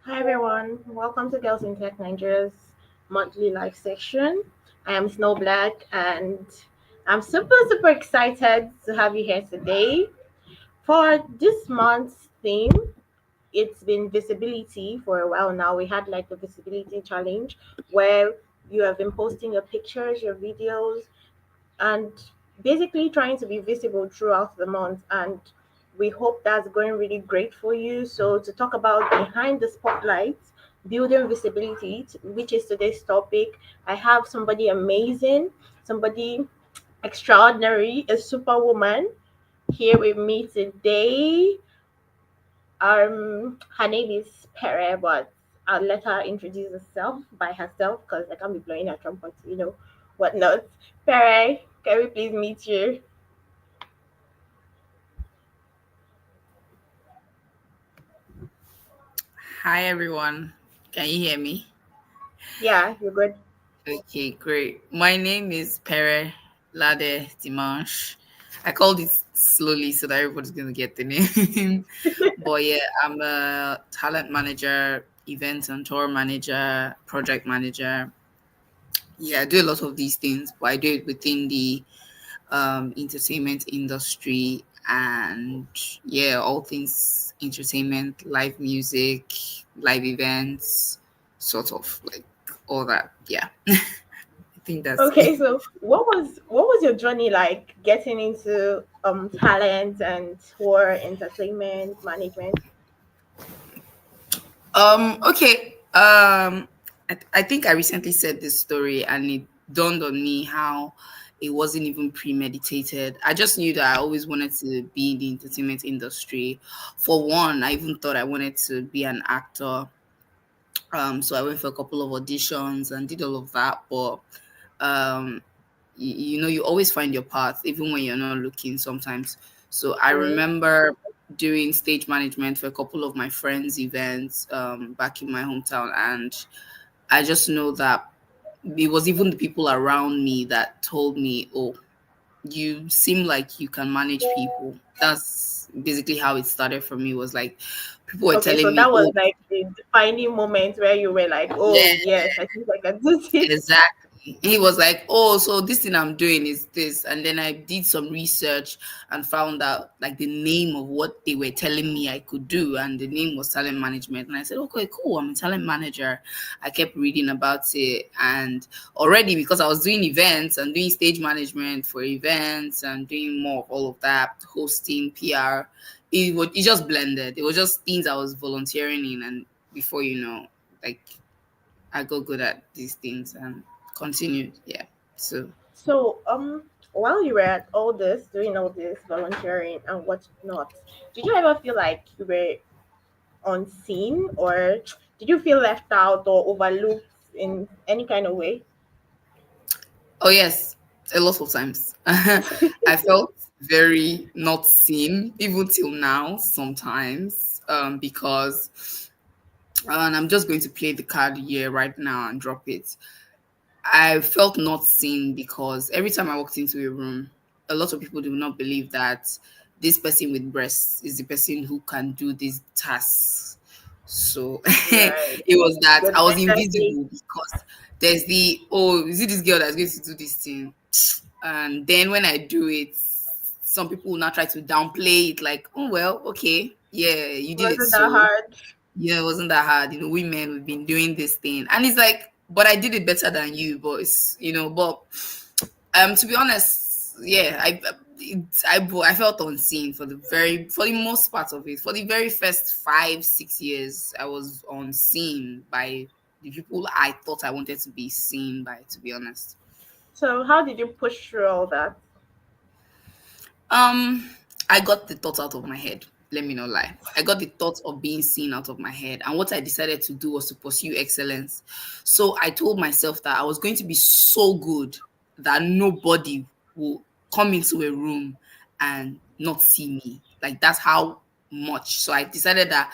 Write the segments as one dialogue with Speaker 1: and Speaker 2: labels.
Speaker 1: Hi everyone, welcome to Girls in Tech Nigeria's monthly live section. I am Snow Black and I'm super excited to have you here today. For this month's theme, it's been visibility for a while now. We had like the visibility challenge where you have been posting your pictures, your videos, and basically trying to be visible throughout the month. And we hope that's going really great for you. So, to talk about behind the spotlight, building visibility, which is today's topic, I have somebody amazing, somebody extraordinary, a superwoman here with me today. Her name is Pere, but I'll let her introduce herself by herself because I can't be blowing her trumpet, whatnot. Pere, can we please meet you?
Speaker 2: Hi everyone. Can you hear me?
Speaker 1: Yeah, you're good.
Speaker 2: Okay, great. My name is Perelade Dimanche. I called it slowly so that everybody's gonna get the name. But yeah, I'm a talent manager, event and tour manager, project manager. Yeah, I do a lot of these things, but I do it within the entertainment industry and yeah, all things entertainment, live music, live events, sort of like all that. Yeah, I think that's it.
Speaker 1: Okay, so what was your journey like getting into talent and tour entertainment management?
Speaker 2: Okay. I think I recently said this story and it dawned on me how it wasn't even premeditated. I just knew that I always wanted to be in the entertainment industry. For one, I even thought I wanted to be an actor. So I went for a couple of auditions and did all of that. But um, you always find your path, even when you're not looking sometimes. So I
Speaker 1: Mm.
Speaker 2: remember doing stage management for a couple of my friends' events back in my hometown. And I just know that it was even the people around me that told me, oh, you seem like you can manage people. That's basically how it started for me, was like people were
Speaker 1: Okay, so
Speaker 2: telling me,
Speaker 1: that was
Speaker 2: oh,
Speaker 1: like the defining moment where you were like, "Oh
Speaker 2: yeah,
Speaker 1: yes, I think I can do this."
Speaker 2: exactly. He was like, "Oh, so this thing I'm doing is this," and then I did some research and found out like the name of what they were telling me I could do, and the name was talent management. And I said, "Okay, cool. I'm a talent manager." I kept reading about it, and already because I was doing events and doing stage management for events and doing more of all of that, hosting, PR, it just blended. It was just things I was volunteering in, and before you know, like I got good at these things and continued. Yeah. So
Speaker 1: So, while you were at all this, doing all this volunteering and whatnot, did you ever feel like you were unseen, or did you feel left out or overlooked in any kind of way?
Speaker 2: oh yes, a lot of times. I felt very not seen, even till now, sometimes. Because and I'm just going to play the card here right now and drop it. I felt not seen because every time I walked into a room, a lot of people do not believe that this person with breasts is the person who can do these tasks. So
Speaker 1: Right.
Speaker 2: it was that
Speaker 1: The
Speaker 2: I was
Speaker 1: gender
Speaker 2: invisible
Speaker 1: takes.
Speaker 2: because there's the, oh, is it this girl that's going to do this thing? And then when I do it, some people will not try to downplay it, like, oh well, okay, yeah, you did it,
Speaker 1: Wasn't that
Speaker 2: so
Speaker 1: hard?
Speaker 2: yeah, it wasn't that hard. Women, we've been doing this thing. And it's like, but I did it better than you, boys, but to be honest, yeah, I felt unseen for the most part of it. For the very first 5 6 years, I was unseen by the people I thought I wanted to be seen by, to be honest.
Speaker 1: So, how did you push through all that?
Speaker 2: Um, I got the thought out of my head. Let me not lie. I got the thought of being seen out of my head. And what I decided to do was to pursue excellence. So I told myself that I was going to be so good that nobody will come into a room and not see me. Like that's how much. So I decided that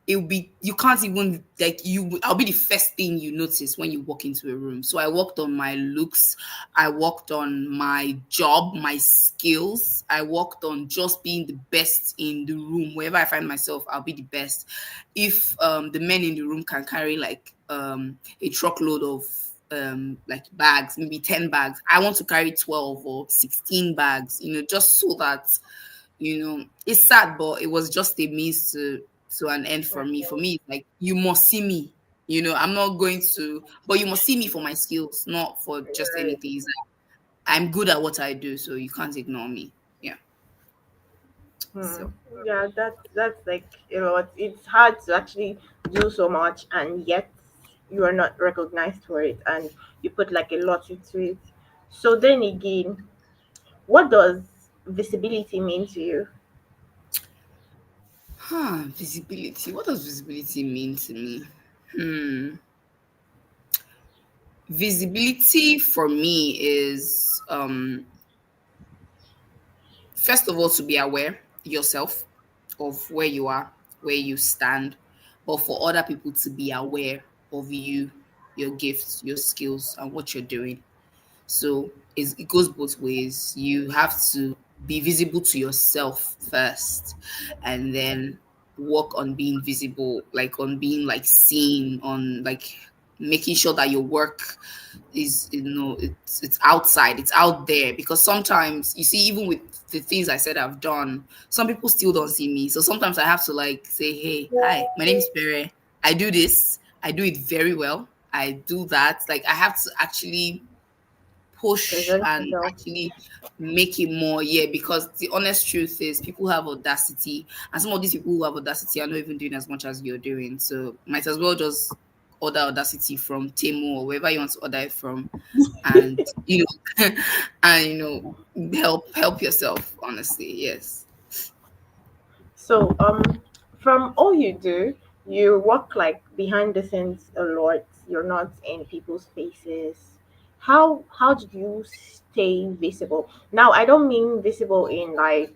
Speaker 2: it'll be, you can't even like you, I'll be the first thing you notice when you walk into a room. So I worked on my looks, I worked on my job, my skills, I worked on just being the best in the room. Wherever I find myself, I'll be the best. If the men in the room can carry like a truckload of like bags, maybe 10 bags, I want to carry 12 or 16 bags, just so that, it's sad, but it was just a means to an end for me. For me, it's like, you must see me. I'm not going to, but you must see me for my skills, not for just
Speaker 1: Right.
Speaker 2: anything. It's like, I'm good at what I do, so you can't ignore me. Yeah.
Speaker 1: Hmm.
Speaker 2: So
Speaker 1: Yeah, that's like it's hard to actually do so much and yet you are not recognized for it and you put like a lot into it. So then again, what does visibility mean to you?
Speaker 2: visibility. What does visibility mean to me? Hmm. Visibility for me is first of all, to be aware yourself of where you are, where you stand, but for other people to be aware of you, your gifts, your skills, and what you're doing. So it goes both ways. You have to be visible to yourself first, and then work on being visible, like on being like seen, on like making sure that your work is, it's outside, it's out there. Because sometimes, you see, even with the things I said I've done, some people still don't see me. So sometimes I have to like say, hey, hi, my name is Pere, I do this, I do it very well, I do that. Like, I have to actually push
Speaker 1: Present
Speaker 2: and
Speaker 1: yourself.
Speaker 2: actually make it more. Yeah, because the honest truth is, people have audacity, and some of these people who have audacity are not even doing as much as you're doing. So might as well just order audacity from Temu or wherever you want to order it from, and and help yourself, honestly. Yes.
Speaker 1: So, from all you do, you work like behind the scenes a lot. You're not in people's faces. How do you stay visible? Now, I don't mean visible in like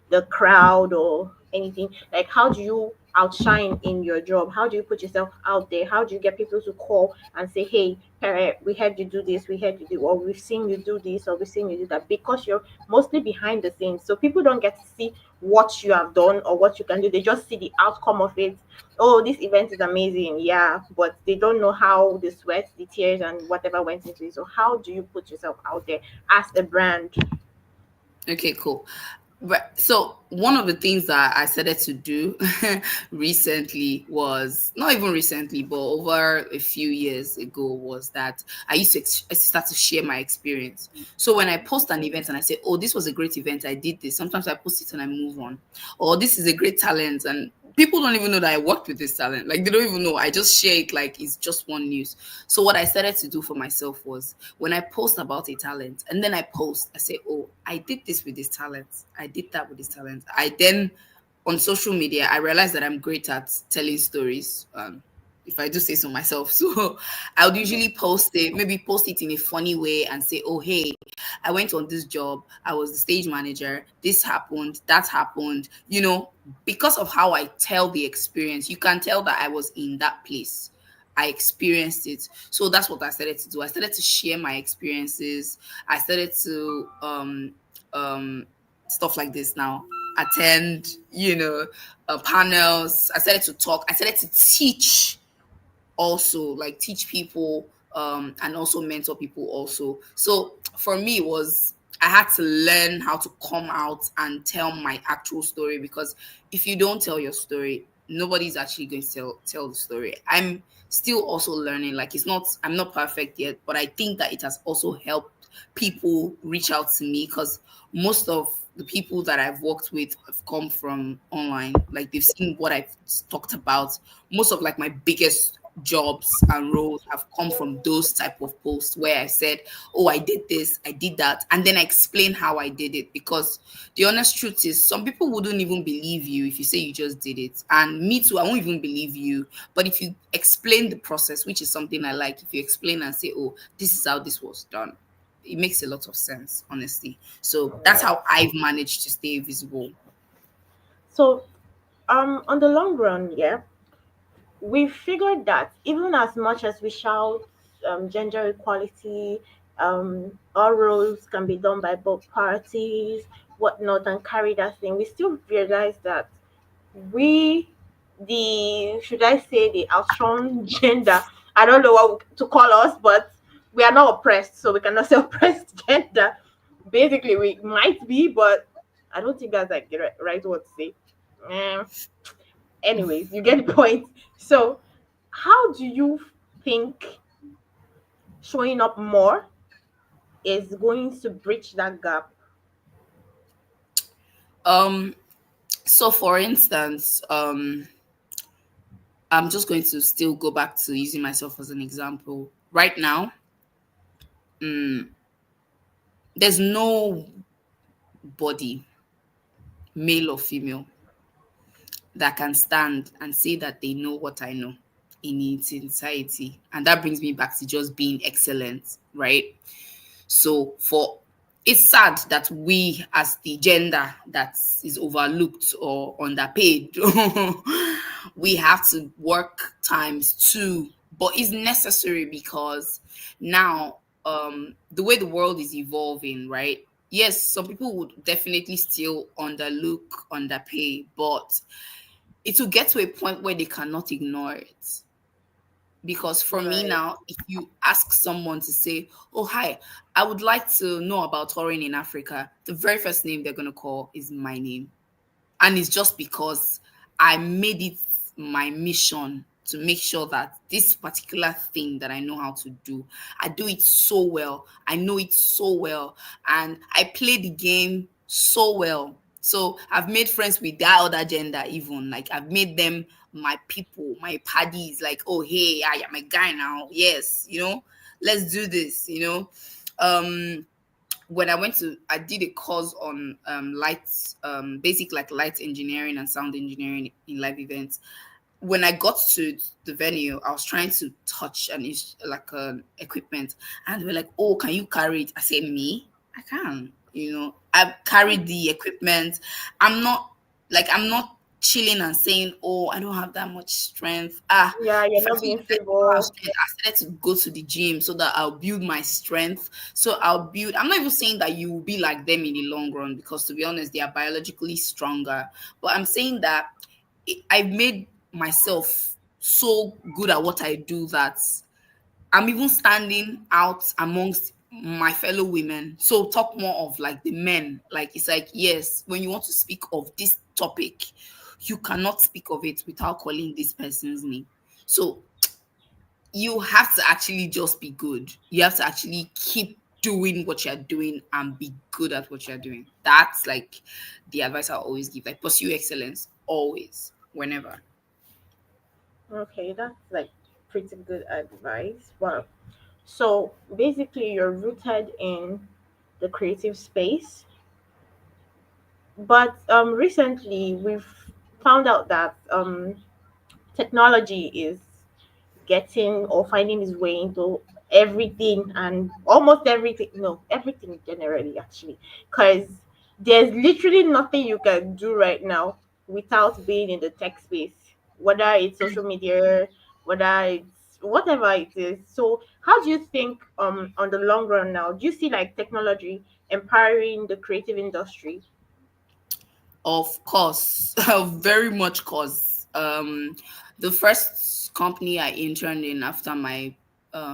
Speaker 1: the crowd or anything. Like, how do you outshine in your job? How do you put yourself out there? How do you get people to call and say, "Hey, Pere, we heard you do this. We heard you do, or we've seen you do this, or we've seen you do that." Because you're mostly behind the scenes, so people don't get to see what you have done or what you can do. They just see the outcome of it. Oh, this event is amazing. Yeah, but they don't know how the sweat, the tears, and whatever went into it. So, how do you put yourself out there as a brand?
Speaker 2: Okay, cool. But so one of the things that I started to do recently, was not even recently, but over a few years ago, was that I start to share my experience. So when I post an event and I say, "Oh, this was a great event, I did this," sometimes I post it and I move on. Or, "This is a great talent," and people don't even know that I worked with this talent. Like, they don't even know. I just share it like it's just one news. So what I started to do for myself was, when I post about a talent and then I say, "Oh, I did this with this talent. I did that with this talent." I then, on social media, I realized that I'm great at telling stories. If I do say so myself. So I would usually maybe post it in a funny way and say, "Oh, hey, I went on this job. I was the stage manager. This happened, that happened." Because of how I tell the experience, you can tell that I was in that place. I experienced it. So that's what I started to do. I started to share my experiences. I started to um stuff like this now. Attend, panels. I started to talk. I started to teach, also, like teach people, and also mentor people also. So for me, it was, I had to learn how to come out and tell my actual story, because if you don't tell your story, nobody's actually going to tell the story. I'm still also learning. Like, I'm not perfect yet, but I think that it has also helped people reach out to me, because most of the people that I've worked with have come from online. Like, they've seen what I've talked about. Most of like my biggest jobs and roles have come from those type of posts, where I said, "Oh, I did this, I did that," and then I explain how I did it. Because the honest truth is, some people wouldn't even believe you if you say you just did it, and me too, I won't even believe you. But if you explain the process, which is something I like, if you explain and say, "Oh, this is how this was done," it makes a lot of sense, honestly. So that's
Speaker 1: Right.
Speaker 2: how I've managed to stay visible.
Speaker 1: So, on the long run, yeah, we figured that even as much as we shout gender equality, all roles can be done by both parties, whatnot, and carry that thing, we still realize that we, the, should I say, the outstrong gender, I don't know what to call us, but we are not oppressed, so we cannot say oppressed gender. Basically, we might be, but I don't think that's like the right word to say. Um, Anyways, you get the point. So, how do you think showing up more is going to bridge that gap?
Speaker 2: Um, so for instance, I'm just going to still go back to using myself as an example. Right now, there's no body, male or female, that can stand and say that they know what I know in its entirety. And that brings me back to just being excellent, right? So for it's sad that we as the gender that is overlooked or underpaid, we have to work times two, but it's necessary because now the way the world is evolving, right? Yes, some people would definitely still underlook, underpay, but it will get to a point where they cannot ignore it. Because for me
Speaker 1: Right.
Speaker 2: now, if you ask someone to say, "Oh, hi, I would like to know about touring in Africa," the very first name they're going to call is my name. And it's just because I made it my mission to make sure that this particular thing that I know how to do, I do it so well. I know it so well. And I play the game so well. So I've made friends with that other gender, even. Like I've made them my people, my paddies. Like, oh, hey, I am a guy now. Yes, let's do this, Um, when I did a course on lights, basic like light engineering and sound engineering in live events. When I got to the venue, I was trying to touch like an equipment, and they were like, "Oh, can you carry it?" I said, "Me, I can." I've carried the equipment. I'm not chilling and saying, "Oh, I don't have that much strength."
Speaker 1: Yeah, you're
Speaker 2: If I
Speaker 1: not
Speaker 2: feel
Speaker 1: being
Speaker 2: like I don't have
Speaker 1: frivolous.
Speaker 2: strength, I started to go to the gym so that I'll build my strength. So I'm not even saying that you will be like them in the long run, because to be honest, they are biologically stronger. But I'm saying that I've made myself so good at what I do that I'm even standing out amongst my fellow women. So talk more of like the men. Like it's like, yes, when you want to speak of this topic, you cannot speak of it without calling this person's name. So you have to actually just be good. You have to actually keep doing what you're doing and be good at what you're doing. That's like the advice I always give. Like pursue excellence always, whenever.
Speaker 1: Okay, that's like pretty good advice. Wow. So basically, you're rooted in the creative space, but recently we've found out that technology is getting or finding its way into everything and almost everything, no, everything generally, actually, because there's literally nothing you can do right now without being in the tech space, whether it's social media, whether it's whatever it is. So how do you think on the long run now, do you see like technology empowering the creative industry?
Speaker 2: Of course, very much cause. The first company I interned in after my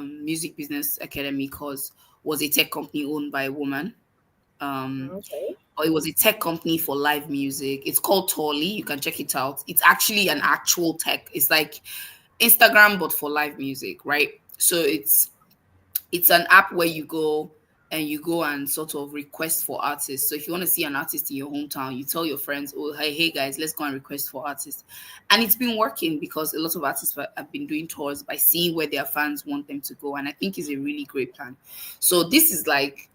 Speaker 2: music business academy course was a tech company owned by a woman. Um,
Speaker 1: Okay.
Speaker 2: or it was a tech company for live music. It's called Tolly. You can check it out. It's actually an actual tech. It's like Instagram but for live music, right? So it's an app where you go and sort of request for artists. So if you want to see an artist in your hometown, you tell your friends, "Oh, hey guys, let's go and request for artists." And it's been working because a lot of artists have been doing tours by seeing where their fans want them to go, and I think it's a really great plan. So this is like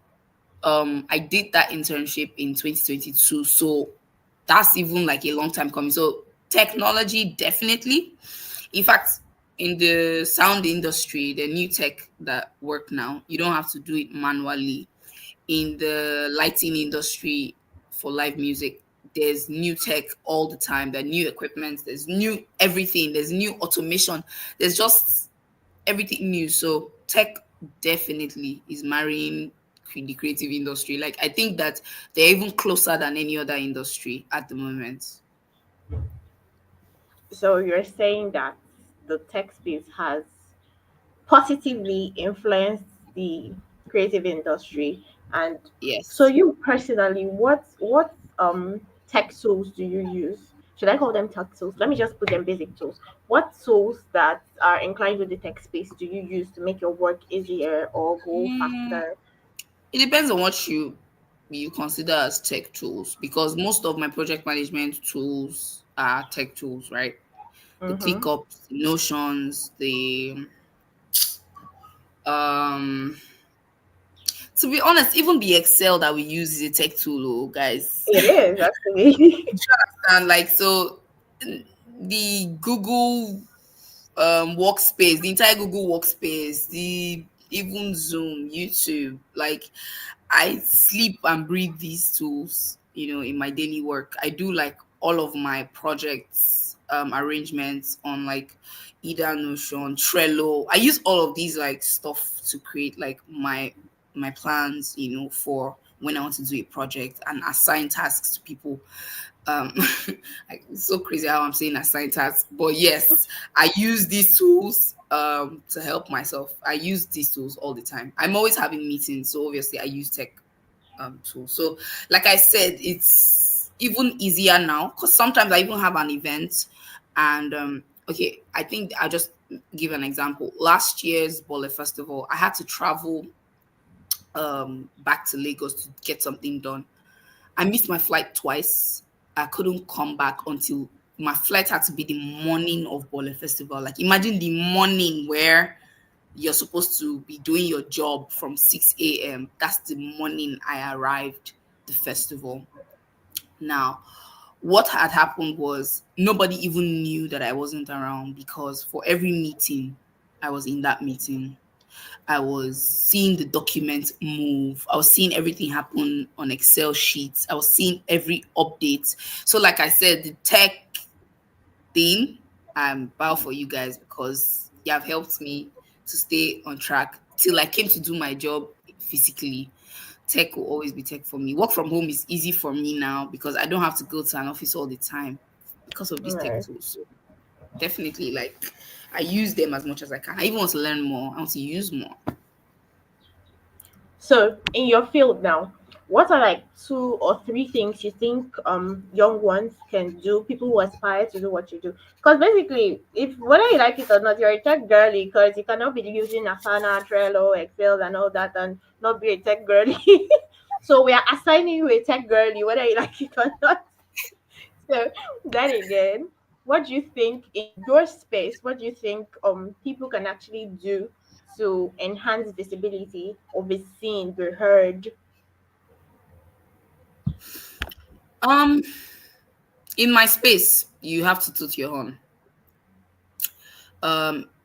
Speaker 2: I did that internship in 2022. So that's even like a long time coming. So technology definitely. In fact, in the sound industry, the new tech that work now, you don't have to do it manually. In the lighting industry for live music, there's new tech all the time. There are new equipment. There's new everything. There's new automation. There's just everything new. So tech definitely is marrying the creative industry. Like I think that they're even closer than any other industry at the moment.
Speaker 1: So you're saying that the tech space has positively influenced the creative industry. And so
Speaker 2: Yes.
Speaker 1: you personally, what tech tools do you use? Should I call them tech tools? Let me just put them basic tools. What tools that are inclined with the tech space do you use to make your work easier or go
Speaker 2: Mm,
Speaker 1: faster?
Speaker 2: it depends on what you consider as tech tools because most of my project management tools are tech tools, right? The
Speaker 1: Mm-hmm.
Speaker 2: ClickUps, the Notions, the um to be honest, even the Excel that we use is a tech tool, oh, guys.
Speaker 1: It is actually.
Speaker 2: And like so the Google workspace, the entire Google workspace, the even Zoom, YouTube, like I sleep and breathe these tools, in my daily work. I do like all of my projects arrangements on like either Notion, Trello. I use all of these like stuff to create like my plans, for when I want to do a project and assign tasks to people. um like, it's so crazy how I'm saying assign tasks, but yes, I use these tools to help myself. I use these tools all the time. I'm always having meetings, so obviously I use tech tools. So like I said, it's even easier now because sometimes I even have an event and okay, I think I just give an example. Last year's Bole Festival, I had to travel back to Lagos to get something done. I missed my flight twice. I couldn't come back until my flight had to be the morning of Bole Festival. Like imagine the morning where you're supposed to be doing your job from 6 a.m. That's the morning I arrived the festival. Now, what had happened was nobody even knew that I wasn't around because for every meeting, I was in that meeting. I was seeing the document move. I was seeing everything happen on Excel sheets. I was seeing every update. So, like I said, the tech thing, I'm bow for you guys because you have helped me to stay on track till I came to do my job physically. Tech will always be tech for me. Work from home is easy for me now because I don't have to go to an office all the time because of these tech
Speaker 1: Right.
Speaker 2: tools. So definitely, like, I use them as much as I can. I even want to learn more. I want to use more.
Speaker 1: So, in your field now, what are like two or three things you think young ones can do, people who aspire to do what you do? Because basically, if whether you like it or not, you're a tech girly because you cannot be using Asana, Trello, Excel, and all that and not be a tech girly. So we are assigning you a tech girly, whether you like it or not. So then again, what do you think in your space? What do you think people can actually do to enhance visibility or be seen, be heard?
Speaker 2: Um, in my space, you have to toot your horn.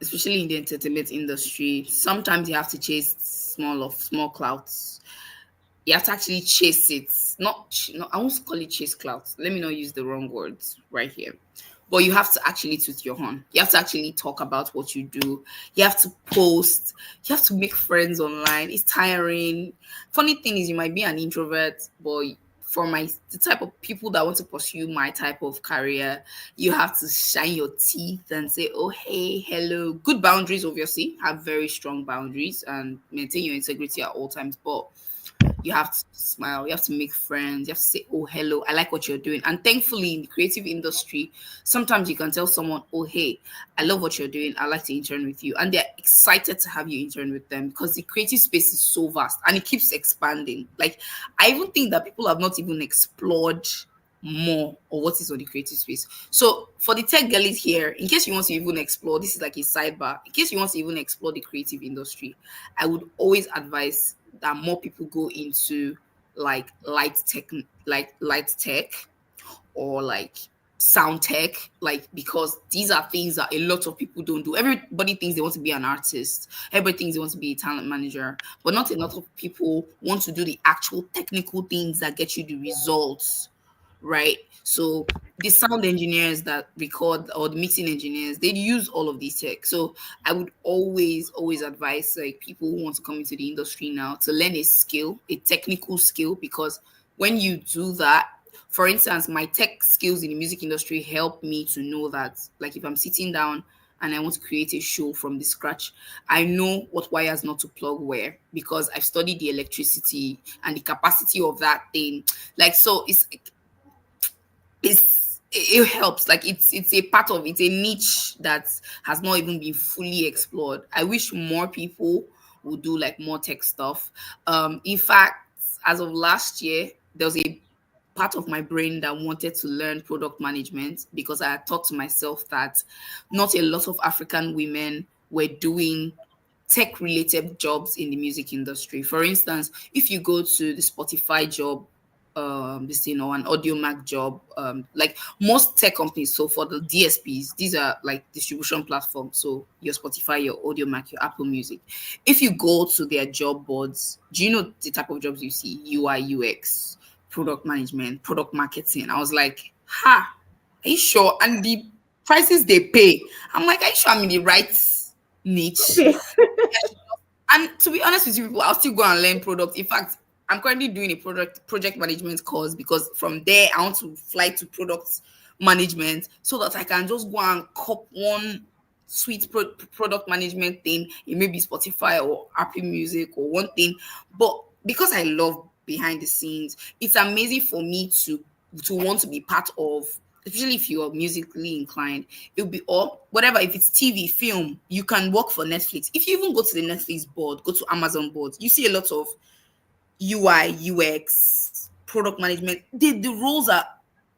Speaker 2: Especially in the entertainment industry, sometimes you have to chase small clouds. You have to actually chase it. No, I won't call it chase clouds. Let me not use the wrong words right here. But you have to actually toot your horn. You have to actually talk about what you do. You have to post. You have to make friends online. It's tiring. Funny thing is, you might be an introvert, but for the type of people that want to pursue my type of career, you have to shine your teeth and say, "Oh, hey, hello." Good boundaries, obviously. Have very strong boundaries and maintain your integrity at all times. But you have to smile, you have to make friends, you have to say, "Oh, hello, I like what you're doing." And thankfully, in the creative industry, sometimes you can tell someone, "Oh, hey, I love what you're doing, I'd like to intern with you." And they're excited to have you intern with them because the creative space is so vast and it keeps expanding. Like, I even think that people have not even explored more of what is on the creative space. So for the tech girlies here, in case you want to even explore, this is like a sidebar. In case you want to even explore the creative industry, I would always advise that more people go into like light tech or like sound tech, like because these are things that a lot of people don't do. Everybody thinks they want to be an artist, everybody thinks they want to be a talent manager, but not a lot of people want to do the actual technical things that get you the results, right? So the sound engineers that record, or the mixing engineers, they use all of these tech. So I would always advise like people who want to come into the industry now to learn a skill, a technical skill, because when you do that, for instance, my tech skills in the music industry help me to know that, like, if I'm sitting down and I want to create a show from the scratch, I know what wires not to plug where, because I've studied the electricity and the capacity of that thing. Like, so it helps. Like, it's a part of, it's a niche that has not even been fully explored. I wish more people would do like more tech stuff. In fact, as of last year, there was a part of my brain that wanted to learn product management, because I had thought to myself that not a lot of African women were doing tech related jobs in the music industry. For instance, if you go to the Spotify job, this, an audio mac job, like most tech companies, so for the DSPs, these are like distribution platforms, so your Spotify, your audio mac, your Apple Music. If you go to their job boards, do you know the type of jobs you see? UI, UX, product management, product marketing. I was like, ha, are you sure? And the prices they pay, I'm like, are you sure I'm in the right niche?
Speaker 1: Yes.
Speaker 2: And to be honest with you, people, I'll still go and learn product. In fact, I'm currently doing a project management course, because from there I want to fly to product management, so that I can just go and cop one sweet product management thing. It may be Spotify or Apple Music or one thing, but because I love behind the scenes, it's amazing for me to want to be part of, especially if you're musically inclined. It'll be all whatever. If it's TV, film, you can work for Netflix. If you even go to the Netflix board, go to Amazon board, you see a lot of UI, UX, product management. The roles are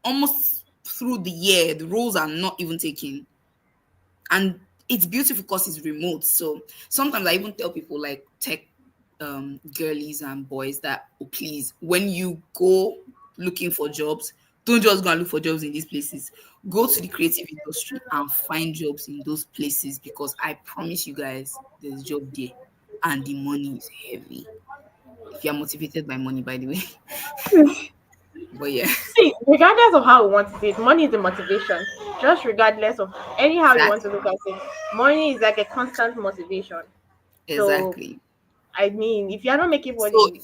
Speaker 2: almost through the year, the roles are not even taken. And it's beautiful because it's remote. So sometimes I even tell people, like tech girlies and boys, that, oh, please, when you go looking for jobs, don't just go and look for jobs in these places. Go to the creative industry and find jobs in those places, because I promise you guys, there's job there, and the money is heavy. If you're motivated by money, by the way. But yeah,
Speaker 1: See, regardless of how we want to see it, money is the motivation. Just regardless of anyhow you want to
Speaker 2: exactly,
Speaker 1: look at it, money is like a constant motivation. So,
Speaker 2: exactly.
Speaker 1: I mean, if you're not making
Speaker 2: So
Speaker 1: money,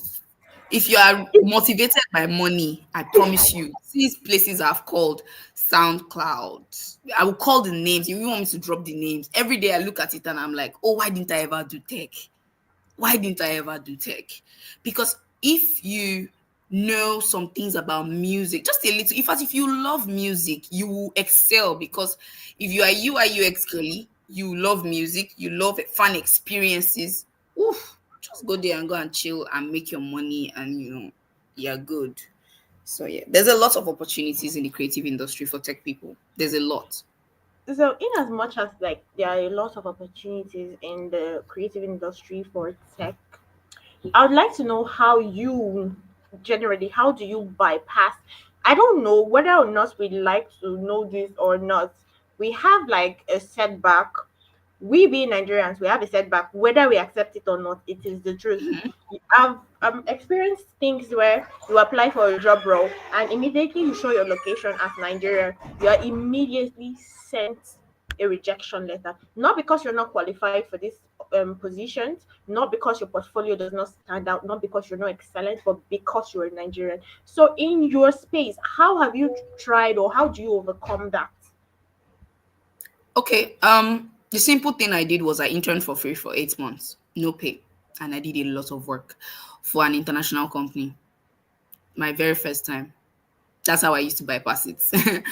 Speaker 2: if you are motivated by money, I promise you, these places I've called SoundCloud. I will call the names. If you want me to drop the names, every day I look at it and I'm like, oh, why didn't I ever do tech? Why didn't I ever do tech? Because if you know some things about music, just a little, in fact, if you love music, you will excel, because if you are UI, UX girly, you love music, you love fun experiences, oof, just go there and go and chill and make your money, and you're good. So yeah, there's a lot of opportunities in the creative industry for tech people. There's a lot.
Speaker 1: so in as much as like there are a lot of opportunities in the creative industry for tech, I would like to know how you generally, how do you bypass? I don't know whether or not we'd like to know this or not. We have like a setback. We being Nigerians, we have a setback, whether we accept it or not. It is the truth.
Speaker 2: Mhm.
Speaker 1: I've experienced things where you apply for a job role and immediately you show your location as Nigeria, you are immediately sent a rejection letter. Not because you're not qualified for this positions, not because your portfolio does not stand out, not because you're not excellent, but because you're a Nigerian. So, in your space, how have you tried or how do you overcome that?
Speaker 2: Okay. The simple thing I did was I interned for free for 8 months, no pay, and I did a lot of work for an international company. My very first time. That's how I used to bypass it.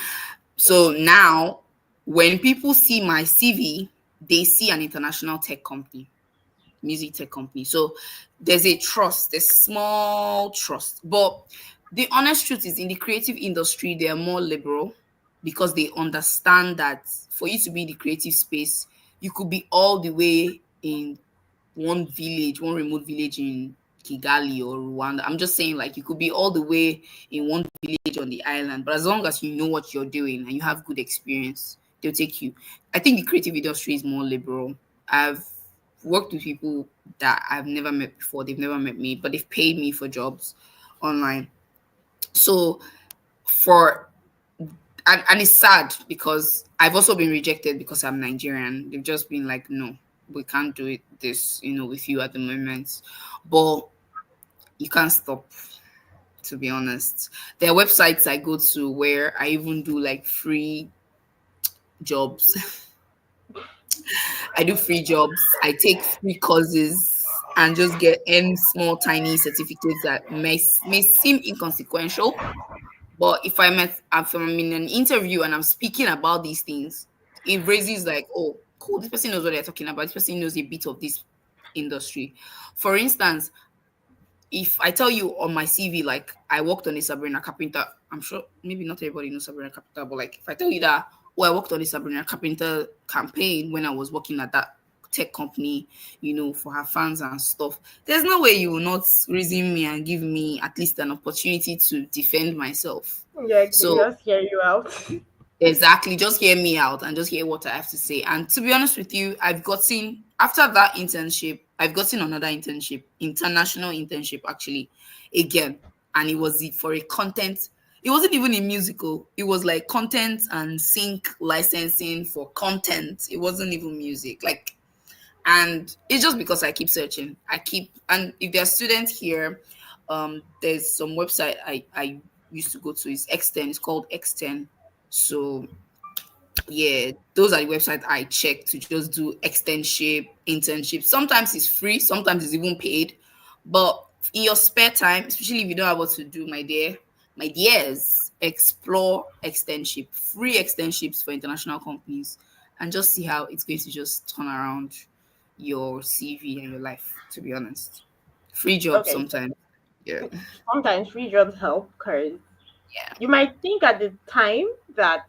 Speaker 2: So now, when people see my CV, they see an international tech company, music tech company. So there's a trust, there's small trust. But the honest truth is, in the creative industry, they're more liberal, because they understand that for you to be in the creative space, you could be all the way in one village, one remote village in Kigali or Rwanda. I'm just saying, like, you could be all the way in one village on the island, but as long as you know what you're doing and you have good experience, they'll take you. I think the creative industry is more liberal. I've worked with people that I've never met before. They've never met me, but they've paid me for jobs online. So for and it's sad because I've also been rejected because I'm Nigerian. They've just been like, no, we can't do it this, with you at the moment. But you can't stop, to be honest. There are websites I go to where I even do like free jobs. I do free jobs. I take free courses and just get any small tiny certificates that may seem inconsequential. But if I'm in an interview and I'm speaking about these things, it raises like, oh, cool, this person knows what they're talking about. This person knows a bit of this industry. For instance, if I tell you on my CV, like I worked on a Sabrina Carpenter, I'm sure maybe not everybody knows Sabrina Carpenter, but like if I tell you that, oh, I worked on a Sabrina Carpenter campaign when I was working at that tech company, for her fans and stuff, there's no way you will not reason me and give me at least an opportunity to defend myself.
Speaker 1: Yeah, they
Speaker 2: So
Speaker 1: just hear you out.
Speaker 2: exactly. Just hear me out and just hear what I have to say. And to be honest with you, after that internship, I've gotten another internship, international internship actually, again. And it was for a content. It wasn't even a musical. It was like content and sync licensing for content. It wasn't even music. And it's just because I keep searching. And if there are students here, there's some website I used to go to. It's X10. It's called X10. So yeah, those are the websites I check to just do externship, internship. Sometimes it's free, sometimes it's even paid. But in your spare time, especially if you don't have what to do, my dears, explore externship, free externships for international companies, and just see how it's going to just turn around your CV and your life. To be honest, free jobs
Speaker 1: Okay,
Speaker 2: sometimes. Yeah,
Speaker 1: sometimes free jobs help because
Speaker 2: yeah,
Speaker 1: you might think at the time that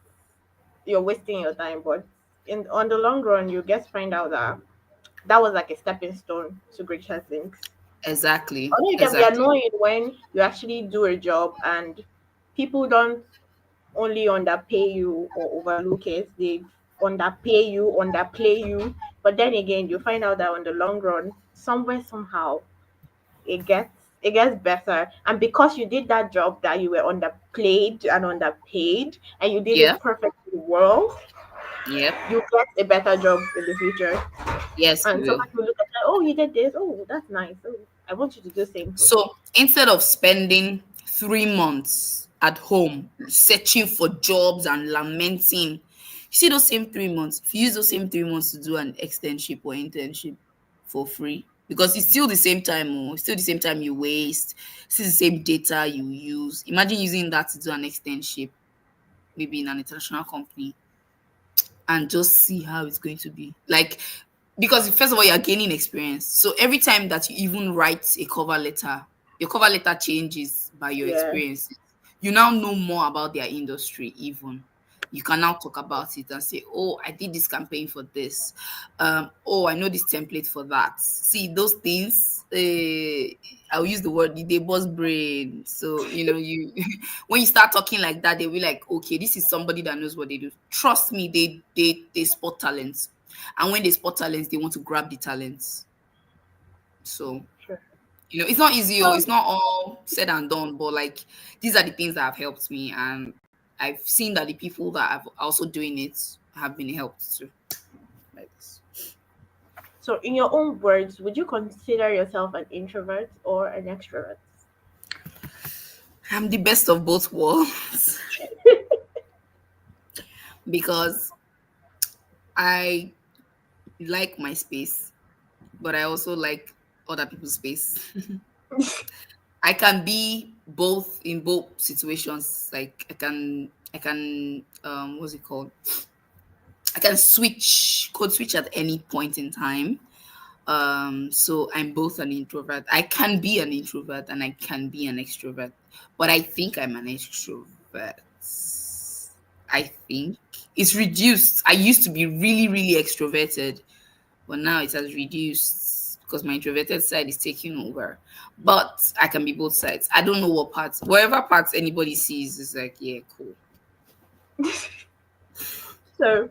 Speaker 1: you're wasting your time, but in on the long run, you get to find out that that was like a stepping stone to greater things.
Speaker 2: exactly,
Speaker 1: Although it can be
Speaker 2: exactly.
Speaker 1: annoying when you actually do a job and people don't only underpay you or overlook it, they underpay you, underplay you. But then again, you find out that on the long run, somewhere somehow it gets better. And because you did that job that you were underplayed and underpaid and you did
Speaker 2: Yeah,
Speaker 1: it perfectly well,
Speaker 2: yep.
Speaker 1: you get a better job in the future.
Speaker 2: Yes, you
Speaker 1: And
Speaker 2: will.
Speaker 1: somebody will look at that, oh, you did this, oh, that's nice. Oh, I want you to do the same for me.
Speaker 2: So instead of spending 3 months at home searching for jobs and lamenting, you see those same 3 months, if you use those same 3 months to do an externship or internship for free, because it's still the same time, it's still the same time you waste, it's still the same data you use. Imagine using that to do an externship, maybe in an international company, and just see how it's going to be. Like, because first of all, you're gaining experience. So every time that you even write a cover letter, your cover letter changes by your
Speaker 1: Yeah,
Speaker 2: experiences. You now know more about their industry, even. You can now talk about it and say, oh, I did this campaign for this. Oh, I know this template for that. See, those things, I'll use the word, they buzz brain. So, you when you start talking like that, they'll be like, okay, this is somebody that knows what they do. Trust me, they spot talents. And when they spot talents, they want to grab the talents. So,
Speaker 1: sure.
Speaker 2: it's not easy,
Speaker 1: So,
Speaker 2: it's not all said and done, but like these are the things that have helped me. And I've seen that the people that have also doing it have been helped too. Like this.
Speaker 1: so in your own words, would you consider yourself an introvert or an extrovert?
Speaker 2: I'm the best of both worlds because I like my space, but I also like other people's space. I can be both in both situations. Like I can what's it called? I can code switch at any point in time. So I'm both an introvert. I can be an introvert and I can be an extrovert, but I think I'm an extrovert. I think it's reduced. I used to be really, really extroverted, but now it has reduced because my introverted side is taking over. But I can be both sides. I don't know what parts, whatever parts anybody sees is like, yeah, cool.
Speaker 1: So,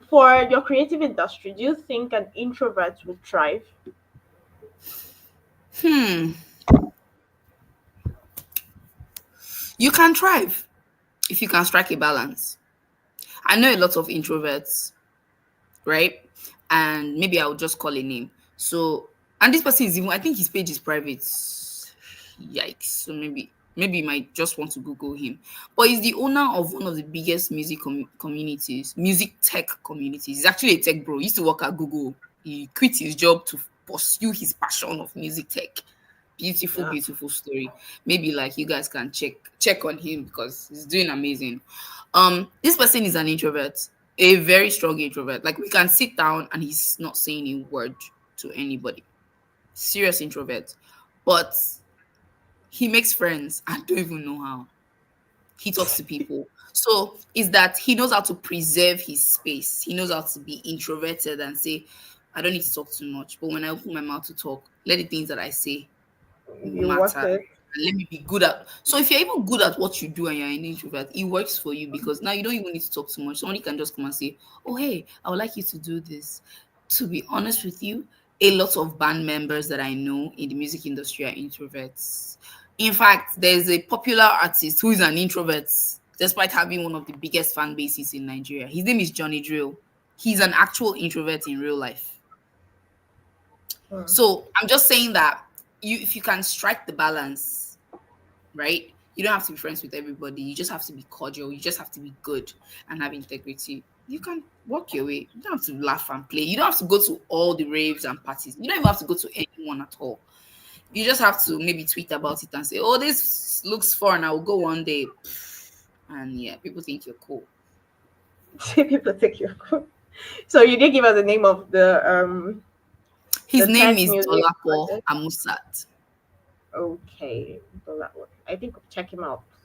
Speaker 1: for your creative industry, do you think an introvert would thrive?
Speaker 2: Hmm. You can thrive. if you can strike a balance. I know a lot of introverts, right? And maybe I'll just call a name. So, and this person is even, I think his page is private. Yikes. So maybe you might just want to Google him. But he's the owner of one of the biggest music communities, music tech communities. He's actually a tech bro. He used to work at Google. He quit his job to pursue his passion of music tech. Beautiful,
Speaker 1: Yeah.
Speaker 2: beautiful story. Maybe like you guys can check on him because he's doing amazing. This person is an introvert, a very strong introvert. Like we can sit down and he's not saying a word to anybody. Serious introvert. But he makes friends. I don't even know how. He talks to people. So is that he knows how to preserve his space. He knows how to be introverted and say, I don't need to talk too much. But when I open my mouth to talk, let the things that I say
Speaker 1: You worth
Speaker 2: matter,
Speaker 1: it.
Speaker 2: and let me be good at. So if you're even good at what you do and you're an introvert, it works for you because now you don't even need to talk too much. Somebody can just come and say, oh hey, I would like you to do this. To be honest with you, a lot of band members that I know in the music industry are introverts. In fact, there's a popular artist who is an introvert despite having one of the biggest fan bases in Nigeria. His name is Johnny Drill. He's an actual introvert in real life.
Speaker 1: Hmm.
Speaker 2: So I'm just saying that if you can strike the balance, right? You don't have to be friends with everybody. You just have to be cordial. You just have to be good and have integrity. You can walk your way. You don't have to laugh and play. You don't have to go to all the raves and parties. You don't even have to go to anyone at all. You just have to maybe tweet about it and say, "Oh, this looks fun. I will go one day." And yeah, people think you're cool.
Speaker 1: People take your call. So you did give us the name of
Speaker 2: His
Speaker 1: the
Speaker 2: name
Speaker 1: tech
Speaker 2: is
Speaker 1: music
Speaker 2: Dolapo
Speaker 1: artist.
Speaker 2: Amusat.
Speaker 1: Okay, so that one. I think I'll check him out.
Speaker 2: Yes,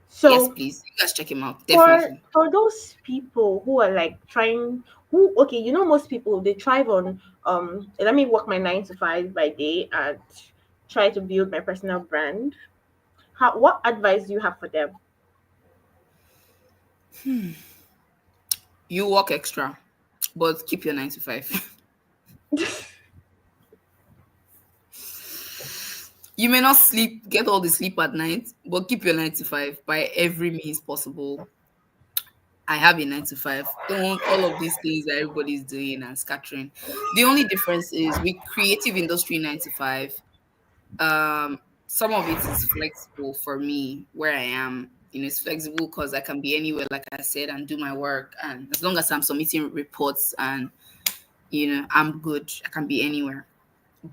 Speaker 1: So
Speaker 2: please. You guys check him out.
Speaker 1: for
Speaker 2: Definitely.
Speaker 1: those people who are like trying, who okay, most people they thrive on let me work my 9 to 5 by day and try to build my personal brand. How what advice do you have for them?
Speaker 2: You work extra, but keep your 9 to 5. You may not sleep, get all the sleep at night, but keep your 9 to 5 by every means possible. I have a 9 to 5. Don't all of these things that everybody's doing and scattering. The only difference is with creative industry 9 to 5. Some of it is flexible for me where I am. It's flexible because I can be anywhere, like I said, and do my work. And as long as I'm submitting reports and I'm good, I can be anywhere.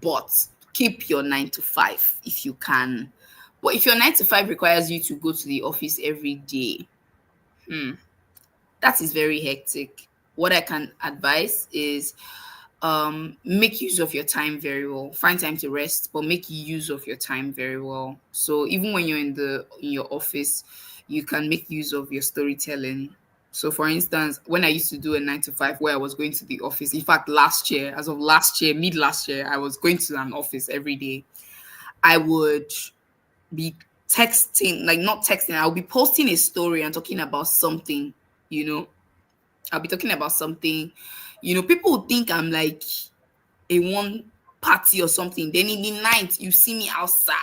Speaker 2: But keep your 9 to 5 if you can. But if your 9 to 5 requires you to go to the office every day, hmm, that is very hectic. What I can advise is make use of your time very well. Find time to rest, but make use of your time very well. So even when you're in your office, you can make use of your storytelling. So for instance, when I used to do a 9 to 5 where I was going to the office, in fact last year, as of last year, mid last year, I was going to an office every day. I would be texting, like not texting, I'll be posting a story and talking about something, you know. I'll be talking about something, people would think I'm like a one party or something. Then in the night, you see me outside.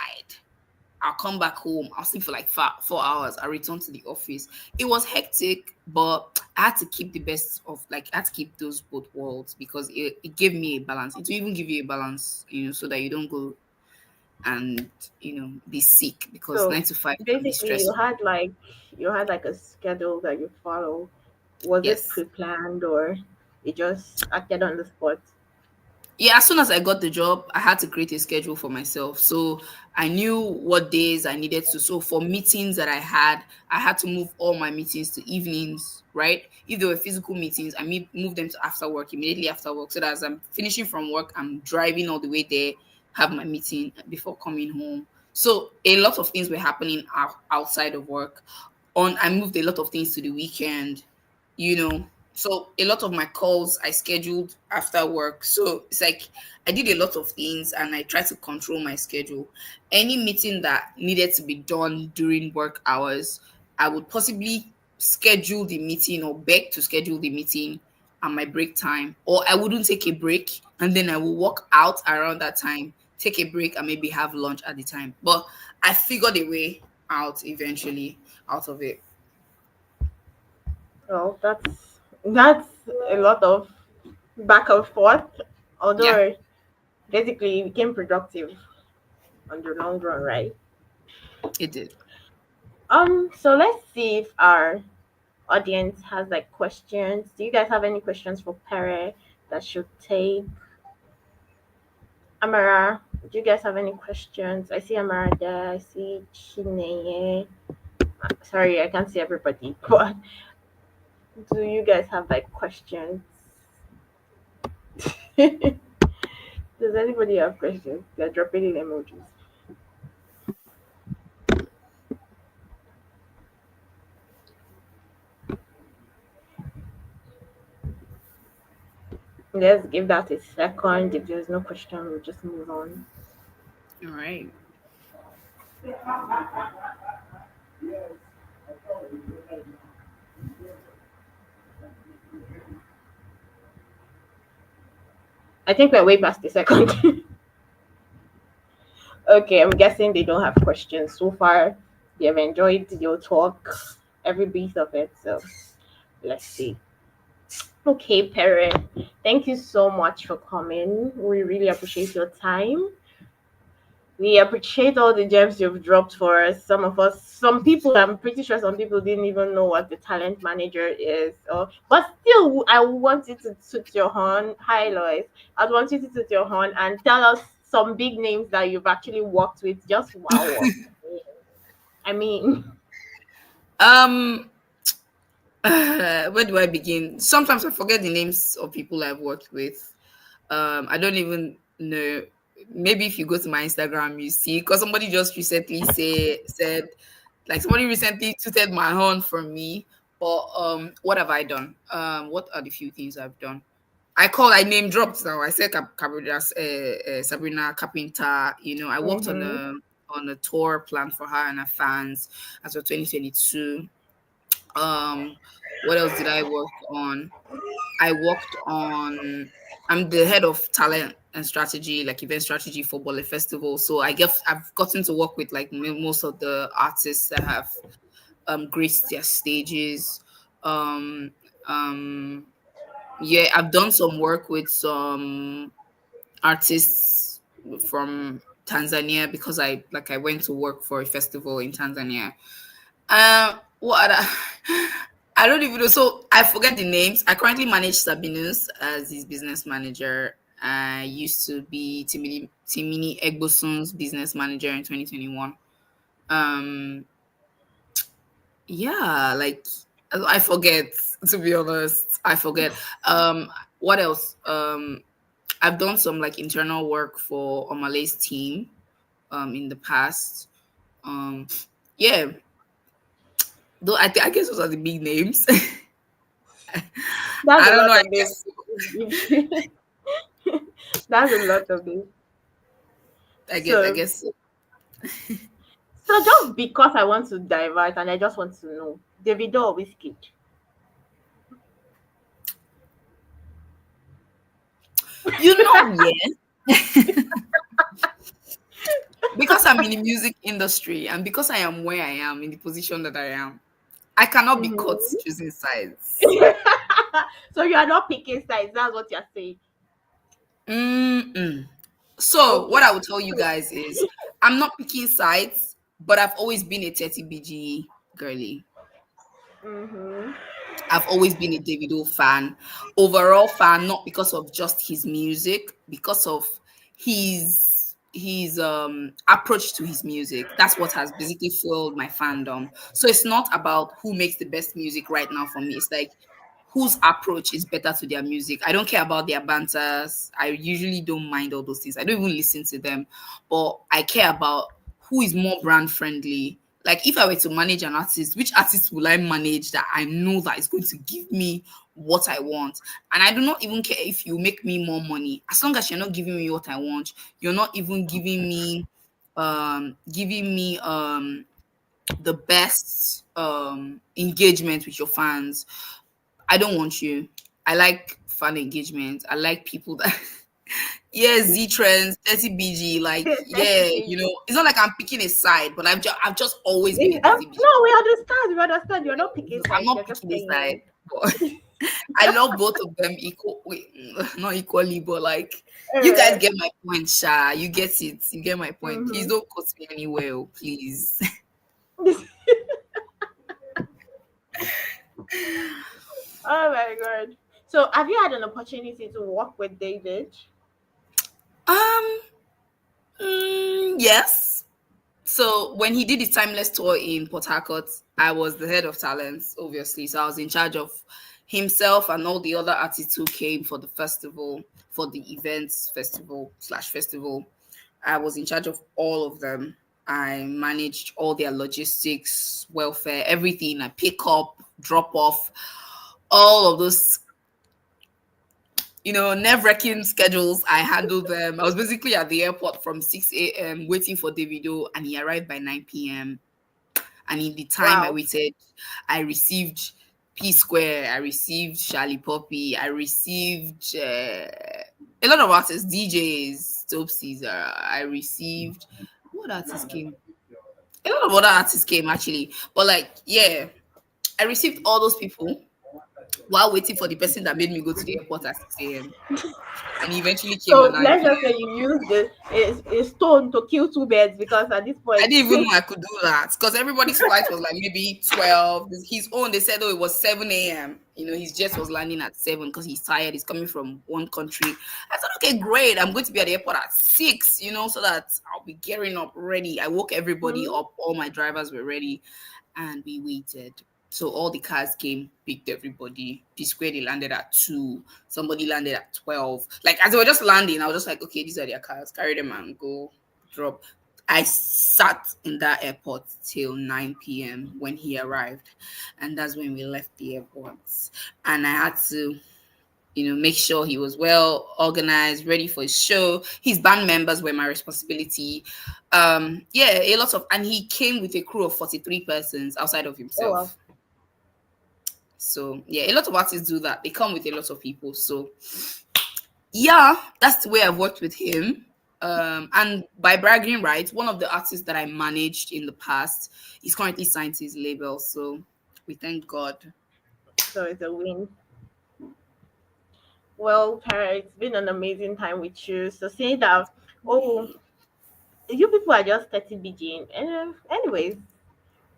Speaker 2: I'll come back home. I'll sleep for like 4 hours. I return to the office. It was hectic, but I had to keep the best of I had to keep those both worlds because it gave me a balance. It will even give you a balance, so that you don't go and be sick because
Speaker 1: So
Speaker 2: 9 to 5 can be
Speaker 1: basically,
Speaker 2: stressful.
Speaker 1: you had like a schedule that you follow. Was it
Speaker 2: Yes.
Speaker 1: pre-planned or you just acted on the spot?
Speaker 2: Yeah, as soon as I got the job, I had to create a schedule for myself. So I knew what days I needed to. So for meetings that I had to move all my meetings to evenings, right? If they were physical meetings, move them to after work, immediately after work. So that as I'm finishing from work, I'm driving all the way there, have my meeting before coming home. So a lot of things were happening outside of work. I moved a lot of things to the weekend, you know. So a lot of my calls I scheduled after work. So it's like I did a lot of things and I tried to control my schedule. Any meeting that needed to be done during work hours, I would possibly schedule the meeting or beg to schedule the meeting at my break time. Or I wouldn't take a break and then I will walk out around that time, take a break and maybe have lunch at the time. But I figured a way out eventually out of it.
Speaker 1: Well, that's a lot of back and forth.
Speaker 2: Yeah,
Speaker 1: Although basically it became productive on the long run, right?
Speaker 2: it did.
Speaker 1: So let's see if our audience has like questions. Do you guys have any questions for Pere that should take? Amara, do you guys have any questions? I see Amara there. I see Chineye. Sorry, I can't see everybody, but do you guys have like questions? Does anybody have questions? They're dropping in emojis. Let's give that a second. If there's no question, we'll just move on.
Speaker 2: All right.
Speaker 1: I think we're way past the second. Okay, I'm guessing they don't have questions so far. They have enjoyed your talk, every bit of it. So let's see. Okay, Perry, thank you so much for coming. We really appreciate your time. We appreciate all the gems you've dropped for us. Some of us, some people, I'm pretty sure some people didn't even know what the talent manager is. But still, I want you to toot your horn. Hi, Lois. I want you to toot your horn and tell us some big names that you've actually worked with. Just wow us. I mean,
Speaker 2: Um, where do I begin? Sometimes I forget the names of people I've worked with. I don't even know. Maybe if you go to my Instagram, you see because somebody just recently said like somebody recently tweeted my horn for me. But what have I done? What are the few things I've done? I name dropped now. I said Sabrina Carpenter. I worked
Speaker 1: mm-hmm.
Speaker 2: on a tour planned for her and her fans as of 2022. Um, what else did I work on? I worked on. I'm the head of talent and strategy, like event strategy for Bole Festival. So I've gotten to work with like most of the artists that have graced their stages. Um, um, yeah, I've done some work with some artists from Tanzania because I went to work for a festival in Tanzania. What other? I don't even know. So I forget the names. I currently manage Sabinus as his business manager. I used to be Timini Egbosun's business manager in 2021. Um, yeah, like I forget to be honest. I forget. What else? I've done some like internal work for Omale's team in the past. Um, yeah, though I guess those are the big names.
Speaker 1: That's
Speaker 2: I
Speaker 1: a
Speaker 2: don't know.
Speaker 1: lot
Speaker 2: I
Speaker 1: of
Speaker 2: guess
Speaker 1: names. That's a lot of names.
Speaker 2: I
Speaker 1: So,
Speaker 2: guess
Speaker 1: so just because I want to divert and I just want to know, Davido or Whiskey?
Speaker 2: yeah, because I'm in the music industry and because I am where I am in the position that I am, I cannot be caught
Speaker 1: Mm-hmm.
Speaker 2: choosing sides.
Speaker 1: So you are not picking sides. That's what you're saying.
Speaker 2: Mm-mm. So what
Speaker 1: Okay.
Speaker 2: I will tell you guys is I'm not picking sides, but I've always been a 30 BG girly.
Speaker 1: Mm-hmm.
Speaker 2: I've always been a Davido fan, overall fan, not because of just his music, because of his approach to his music. That's what has basically fueled my fandom. So it's not about who makes the best music right now for me. It's like whose approach is better to their music. I don't care about their banters. I usually don't mind all those things. I don't even listen to them, but I care about who is more brand friendly. Like if I were to manage an artist, which artist will I manage that I know that is going to give me what I want? And I do not even care if you make me more money. As long as you're not giving me what I want, you're not even giving me the best engagement with your fans. I don't want you. I like fan engagement. I like people that Yeah, Z Trends, 30BG, like,
Speaker 1: That's
Speaker 2: yeah,
Speaker 1: big.
Speaker 2: it's not like I'm picking a side, but I've just always been a 30BG.
Speaker 1: No, we understand. We understand. You're not picking
Speaker 2: I'm
Speaker 1: sides.
Speaker 2: not
Speaker 1: You're just
Speaker 2: picking a side,
Speaker 1: saying.
Speaker 2: but I love both of them equal. Wait, not equally, but like you guys
Speaker 1: Uh,
Speaker 2: get my point, Sha. You get it. You get my point. Please
Speaker 1: mm-hmm.
Speaker 2: don't quote me anywhere, oh, please.
Speaker 1: Oh my god. So, have you had an opportunity to work with David?
Speaker 2: um, yes. So when he did his timeless tour in Port Harcourt, I was the head of talents, obviously. So I was in charge of himself and all the other artists who came for the festival, for the events festival/festival. I was in charge of all of them. I managed all their logistics, welfare, everything. I pick up, drop off, all of those nerve-wracking schedules. I handled them. I was basically at the airport from 6 a.m. waiting for Davido, and he arrived by 9 p.m. And in the time I
Speaker 1: Wow.
Speaker 2: waited, I received P Square, I received Charlie Poppy, I received a lot of artists, DJs, Dope Caesar. I received what artists came? A lot of other artists came actually, but like yeah, I received all those people while waiting for the person that made me go to the airport at 6 a.m. And he eventually came at
Speaker 1: So
Speaker 2: 9
Speaker 1: let's just say
Speaker 2: p.m.
Speaker 1: you use a stone to kill two birds because at this
Speaker 2: I
Speaker 1: point,
Speaker 2: didn't even know I could do that because everybody's flight was like maybe 12. His own, they said, oh, it was 7 a.m. His jet was landing at 7 because he's tired. He's coming from one country. I thought, okay, great. I'm going to be at the airport at 6, so that I'll be gearing up ready. I woke everybody
Speaker 1: hmm,
Speaker 2: up. All my drivers were ready and we waited. So all the cars came, picked everybody. P Square, they landed at 2. Somebody landed at 12. Like, as they were just landing, I was just like, okay, these are their cars. Carry them and go drop. I sat in that airport till 9 p.m. when he arrived. And that's when we left the airport. And I had to, make sure he was well organized, ready for his show. His band members were my responsibility. Yeah, a lot of, and he came with a crew of 43 persons outside of
Speaker 1: oh well.
Speaker 2: himself. So yeah, a lot of artists do that. They come with a lot of people. So yeah, that's the way I've worked with him. And by bragging rights, one of the artists that I managed in the past is currently signed to his label. So we thank God.
Speaker 1: So it's a win. Well, Tara, it's been an amazing time with you. So saying that, oh, you people are just 30 BG. Anyways,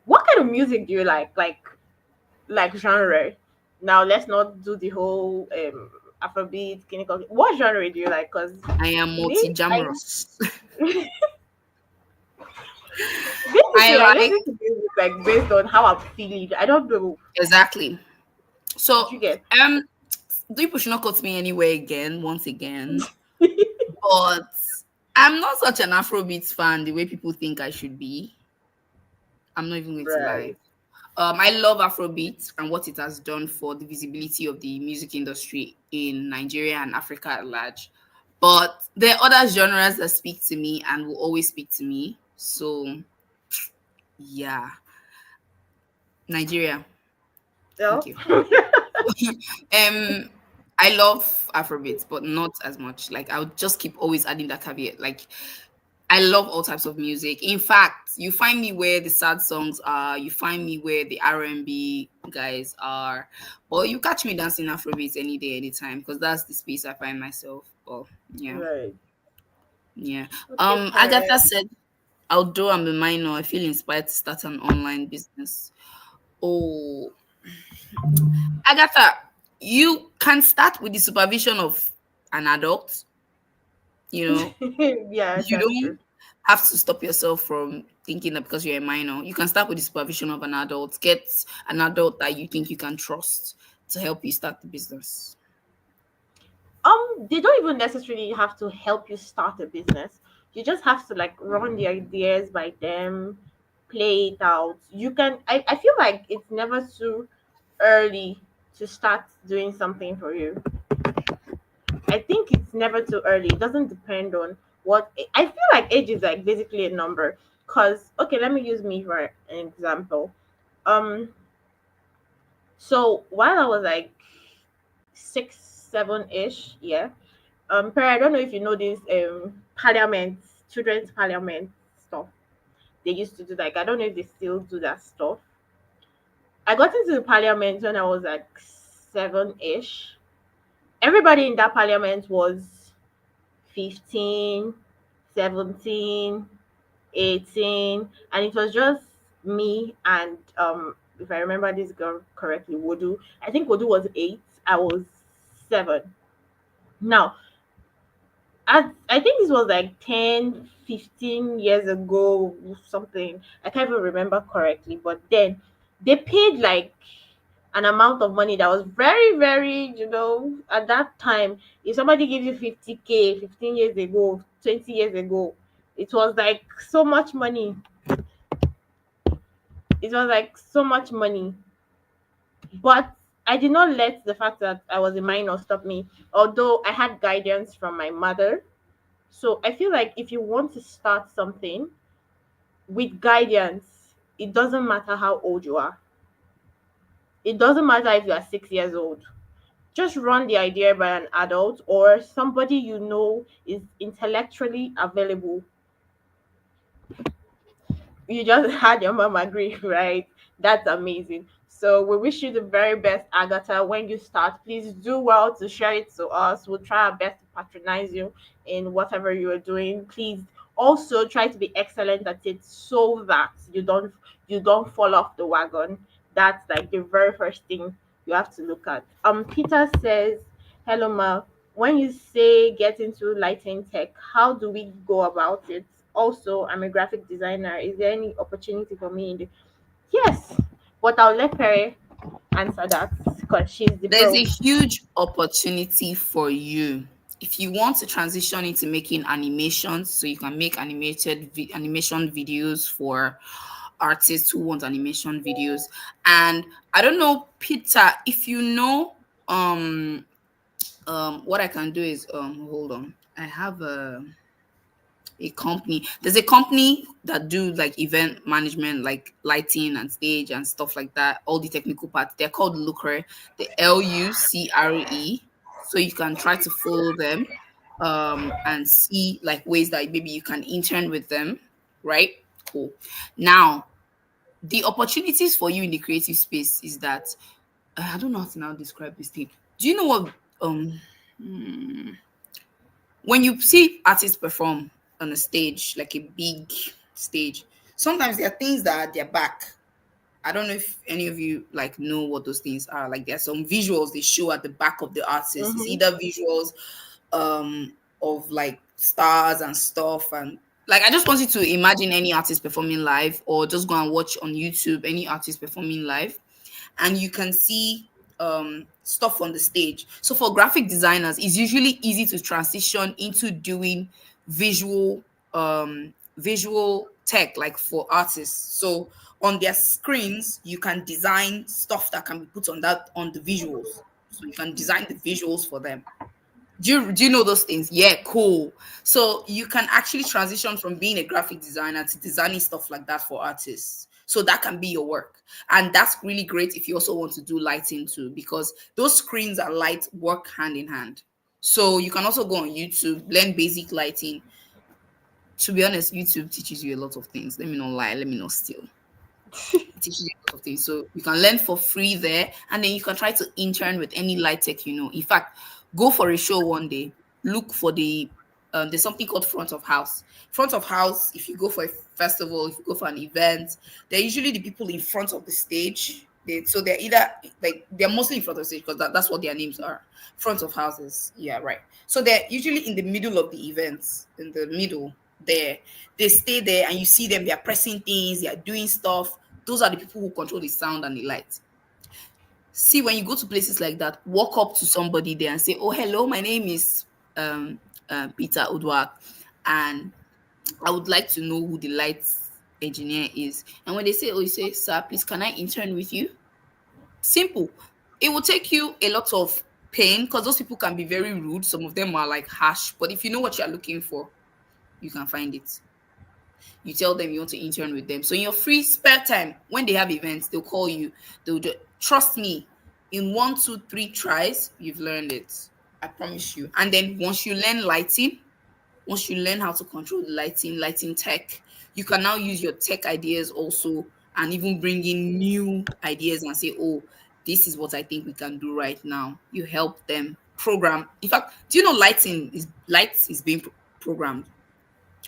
Speaker 1: what kind of music do you like? Like genre. Now let's not do the whole Afrobeat, clinical. What genre do you like? Because
Speaker 2: I am
Speaker 1: me, I
Speaker 2: multi-jamorous. I
Speaker 1: basically I
Speaker 2: like
Speaker 1: listen to music like based on how I'm feeling. I don't know.
Speaker 2: exactly.
Speaker 1: Did
Speaker 2: So
Speaker 1: you get?
Speaker 2: um people should not cut me anywhere again, once again. But I'm not such an Afrobeats fan the way people think I should be. I'm not even going to lie.
Speaker 1: Right.
Speaker 2: I love Afrobeat and what it has done for the visibility of the music industry in Nigeria and Africa at large. But there are other genres that speak to me and will always speak to me. So, yeah, Nigeria. Thank
Speaker 1: So
Speaker 2: you. um, I love Afrobeat, but not as much. Like, I would just keep always adding that caveat. Like, I love all types of music. In fact, you find me where the sad songs are. You find me where the R&B guys are. But you catch me dancing Afrobeats any day, anytime, because that's the space I find myself. But yeah,
Speaker 1: right.
Speaker 2: yeah.
Speaker 1: Okay,
Speaker 2: Agatha
Speaker 1: parent.
Speaker 2: said, although I'm a minor, I feel inspired to start an online business. Oh, Agatha, you can start with the supervision of an adult. You know,
Speaker 1: Yeah,
Speaker 2: you
Speaker 1: that's true.
Speaker 2: don't have to stop yourself from thinking that because you're a minor. You can start with the supervision of an adult. Get an adult that you think you can trust to help you start the business.
Speaker 1: They don't even necessarily have to help you start a business. You just have to like run the ideas by them, play it out. I feel like it's never too early to start doing something for you. I think it's never too early. It doesn't depend on what I feel like age is like basically a number. Cause okay, let me use me for an example. Um so while I was like 6, 7 ish, yeah. Per, I don't know if you know this parliament, children's parliament stuff. They used to do, like, I don't know if they still do that stuff. I got into the parliament when I was like 7-ish. Everybody in that parliament was 15, 17, 18, and it was just me and if I remember this girl correctly, Wodu. I think Wodu was 8, I was 7. Now, I think this was like 10, 15 years ago, something. I can't even remember correctly, but then they paid like an amount of money that was very, very, at that time, if somebody gives you 50K 15 years ago, 20 years ago, it was like so much money. It was like so much money. But I did not let the fact that I was a minor stop me, although I had guidance from my mother. So I feel like if you want to start something with guidance, it doesn't matter how old you are. It doesn't matter if you are 6 years old. Just run the idea by an adult or somebody you know is intellectually available. You just had your mom agree, right? That's amazing. So we wish you the very best, Agatha. When you start, please do well to share it to us. We'll try our best to patronize you in whatever you are doing. Please also try to be excellent at it so that you don't fall off the wagon. That's like the very first thing you have to look at. Peter says, hello Ma. When you say get into lighting tech, how do we go about it? Also, I'm a graphic designer. Is there any opportunity for me in the yes? But I'll let Perry answer that because she's the
Speaker 2: There's
Speaker 1: pro.
Speaker 2: a huge opportunity for you if you want to transition into making animations, so you can make animation videos for artists who want animation videos. And I don't know, Peter, if you know, what I can do is, hold on, I have a company. There's a company that do like event management, like lighting and stage and stuff like that, all the technical parts. They're called Lucre, the Lucre. So you can try to follow them and see like ways that maybe you can intern with them, right? Cool. Now, the opportunities for you in the creative space is that I don't know how to now describe this thing. Do you know what when you see artists perform on a stage, like a big stage, sometimes there are things that are their back. I don't know if any of you like know what those things are. Like there are some visuals they show at the back of the artist. It's
Speaker 1: Mm-hmm.
Speaker 2: either visuals of like stars and stuff, and like I just want you to imagine any artist performing live or just go and watch on YouTube any artist performing live and you can see stuff on the stage. So for graphic designers, it's usually easy to transition into doing visual visual tech like for artists. So on their screens, you can design stuff that can be put on that on the visuals. So you can design the visuals for them. Do you know those things? Yeah, cool. So you can actually transition from being a graphic designer to designing stuff like that for artists. So that can be your work. And that's really great if you also want to do lighting too, because those screens and lights work hand in hand. So you can also go on YouTube, learn basic lighting. To be honest, YouTube teaches you a lot of things. Let me not lie, let me not steal. It teaches you a lot of things. So you can learn for free there, and then you can try to intern with any light tech you know. In fact, go for a show one day. Look for there's something called front of house. Front of house, if you go for a festival, if you go for an event, they're usually the people in front of the stage. So they're either like they're mostly in front of the stage because that's what their names are. Front of houses. Yeah, right. So they're usually in the middle of the events, in the middle there. They stay there and you see them, they're pressing things, they're doing stuff. Those are the people who control the sound and the light. See, when you go to places like that, walk up to somebody there and say, "Oh, hello, my name is um, Peter Udwak, and I would like to know who the lights engineer is." And when they say, "Oh," you say, "Sir, please, can I intern with you?" Simple. It will take you a lot of pain because those people can be very rude. Some of them are like harsh, but if you know what you're looking for, you can find it. You tell them you want to intern with them. So in your free spare time, when they have events, they'll call you. They'll just trust me. In 1, 2, 3 tries, you've learned it. I promise you. And then once you learn lighting, once you learn how to control the lighting tech, you can now use your tech ideas also and even bring in new ideas and say, oh, this is what I think we can do right now. You help them program. In fact, do you know lights is being programmed?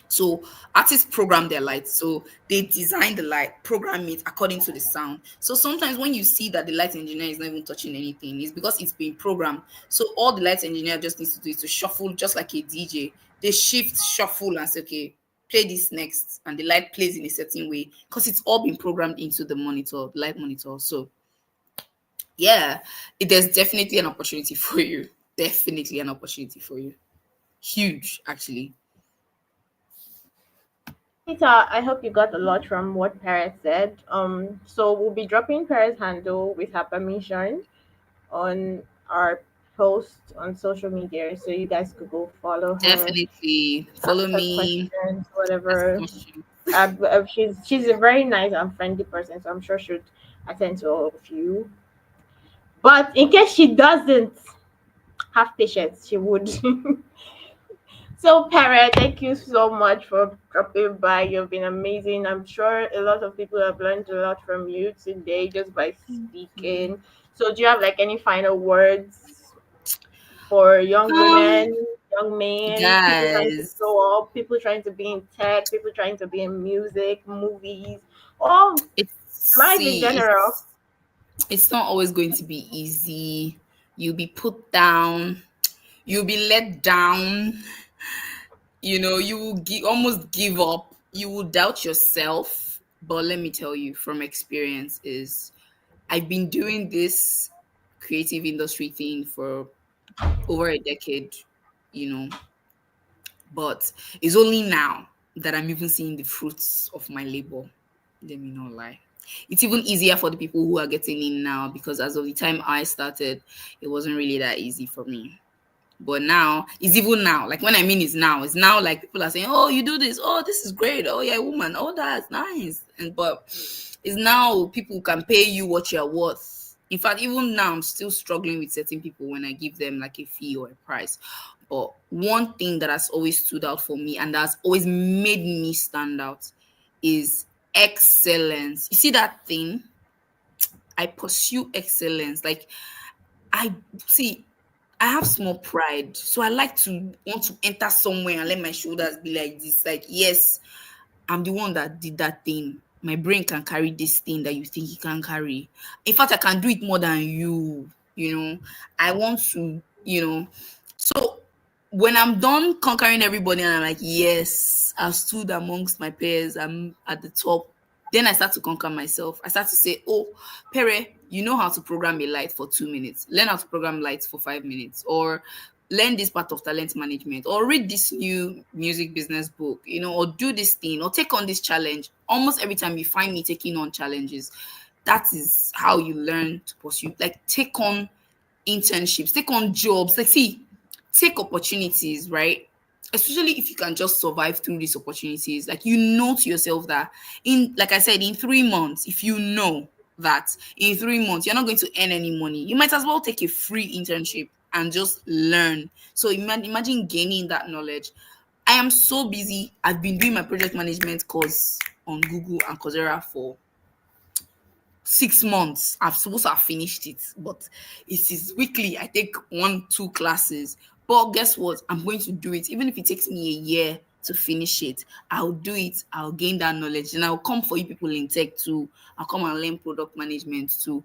Speaker 2: So artists program their lights. So they design the light, program it according to the sound. So sometimes when you see that the light engineer is not even touching anything, it's because it's been programmed. So all the light engineer just needs to do is to shuffle just like a DJ. They shift, shuffle, and say, okay, play this next, and the light plays in a certain way because it's all been programmed into the monitor, light monitor. So yeah, there's definitely an opportunity for you. Definitely an opportunity for you. Huge, actually.
Speaker 1: Peter, I hope you got a lot from what Paris said. So we'll be dropping Paris' handle with her permission on our post on social media, so you guys could go follow her,
Speaker 2: Definitely follow
Speaker 1: ask her
Speaker 2: me,
Speaker 1: questions,
Speaker 2: ask
Speaker 1: whatever.
Speaker 2: questions.
Speaker 1: She's a very nice and friendly person, so I'm sure she'd attend to all of you. But in case she doesn't have patience, she would. So, Parrot, thank you so much for dropping by. You've been amazing. I'm sure a lot of people have learned a lot from you today just by speaking. So, do you have like any final words for young
Speaker 2: Um,
Speaker 1: women, young men, people trying to
Speaker 2: guys,
Speaker 1: grow up, people trying to be in tech, people trying to be in music, movies, or
Speaker 2: it's
Speaker 1: life in
Speaker 2: see,
Speaker 1: general?
Speaker 2: it's not always going to be easy. You'll be put down. You'll be let down. You will almost give up. You will doubt yourself. But let me tell you from experience is I've been doing this creative industry thing for over a decade, you know, but it's only now that I'm even seeing the fruits of my labor. Let me not lie. It's even easier for the people who are getting in now because as of the time I started, it wasn't really that easy for me. But now, it's even now. Like when I mean it's now like people are saying, "Oh, you do this. Oh, this is great. Oh, yeah, woman. Oh, that's nice." And but it's now people can pay you what you're worth. In fact, even now I'm still struggling with certain people when I give them like a fee or a price. But one thing that has always stood out for me and that's always made me stand out is excellence. You see that thing? I pursue excellence. Like I see, I have small pride. So I like to want to enter somewhere and let my shoulders be like this. Like, yes, I'm the one that did that thing. My brain can carry this thing that you think you can carry. In fact, I can do it more than you. I want to, So when I'm done conquering everybody and I'm like, yes, I've stood amongst my peers, I'm at the top. Then I start to conquer myself. I start to say, oh, Pere, you know how to program a light for 2 minutes. Learn how to program lights for 5 minutes. Or learn this part of talent management. Or read this new music business book, or do this thing, or take on this challenge. Almost every time you find me taking on challenges, that is how you learn to pursue. Like, take on internships, take on jobs. Like, see, take opportunities, right? Especially if you can just survive through these opportunities. Like, to yourself that like I said, in 3 months, if you know that in 3 months you're not going to earn any money, you might as well take a free internship and just learn. So imagine gaining that knowledge. I am so busy. I've been doing my project management course on Google and Coursera for 6 months. I'm supposed to have finished it, but it is weekly. I take 1, 2 classes. But guess what? I'm going to do it. Even if it takes me a year to finish it, I'll do it. I'll gain that knowledge. And I'll come for you people in tech too. I'll come and learn product management too.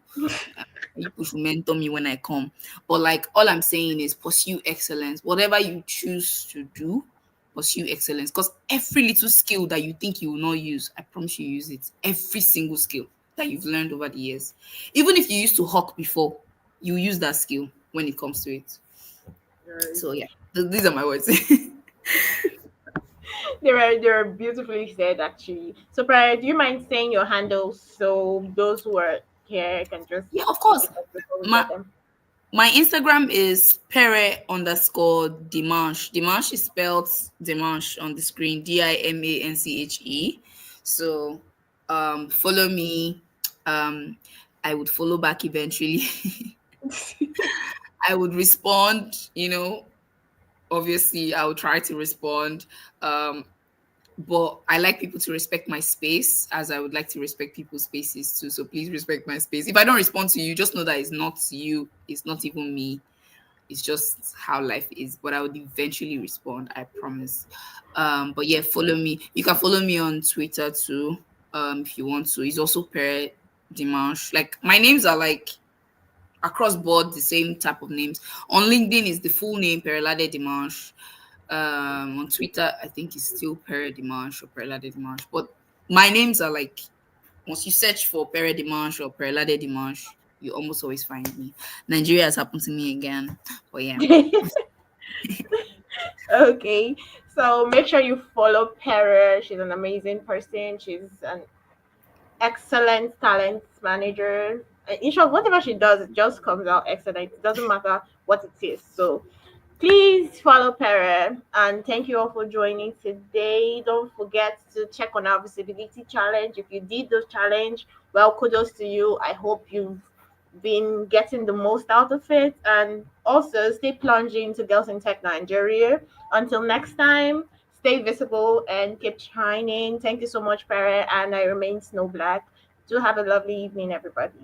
Speaker 2: People should mentor me when I come. But like all I'm saying is pursue excellence. Whatever you choose to do, pursue excellence. Because every little skill that you think you will not use, I promise you use it. Every single skill that you've learned over the years. Even if you used to hawk before, you use that skill when it comes to it.
Speaker 1: Right.
Speaker 2: So yeah, these are my words.
Speaker 1: They were beautifully said, actually. So, Brian, do you mind saying your handles so those who are here can just
Speaker 2: Yeah, of
Speaker 1: look
Speaker 2: course.
Speaker 1: it up before we
Speaker 2: My
Speaker 1: get them?
Speaker 2: my Instagram is Pere_Dimanche. Dimanche is spelled Dimanche on the screen, Dimanche. So follow me. I would follow back eventually. I would respond, obviously I would try to respond. Um, but I like people to respect my space as I would like to respect people's spaces too. So please respect my space. If I don't respond to you, just know that it's not you, it's not even me. It's just how life is. But I would eventually respond, I promise. But yeah, follow me. You can follow me on Twitter too, if you want to. It's also Dimanche. Like my names are like across board the same type of names. On LinkedIn is the full name Perelade Dimanche. On Twitter, I think it's still Pere Dimanche or Perelade Dimanche. But my names are like once you search for Pere Dimanche or Perelade Dimanche, you almost always find me. Nigeria has happened to me again. But yeah.
Speaker 1: Okay, so make sure you follow Para. She's an amazing person. She's an excellent talent manager. In short, whatever she does, it just comes out excellent. It doesn't matter what it is. So please follow Para, and thank you all for joining today. Don't forget to check on our visibility challenge. If you did the challenge, well, kudos to you. I hope you've been getting the most out of it, and also stay plunging to Girls in Tech Nigeria. Until next time, stay visible and keep shining. Thank you so much, Para, and I remain Snow Black. Do have a lovely evening, everybody.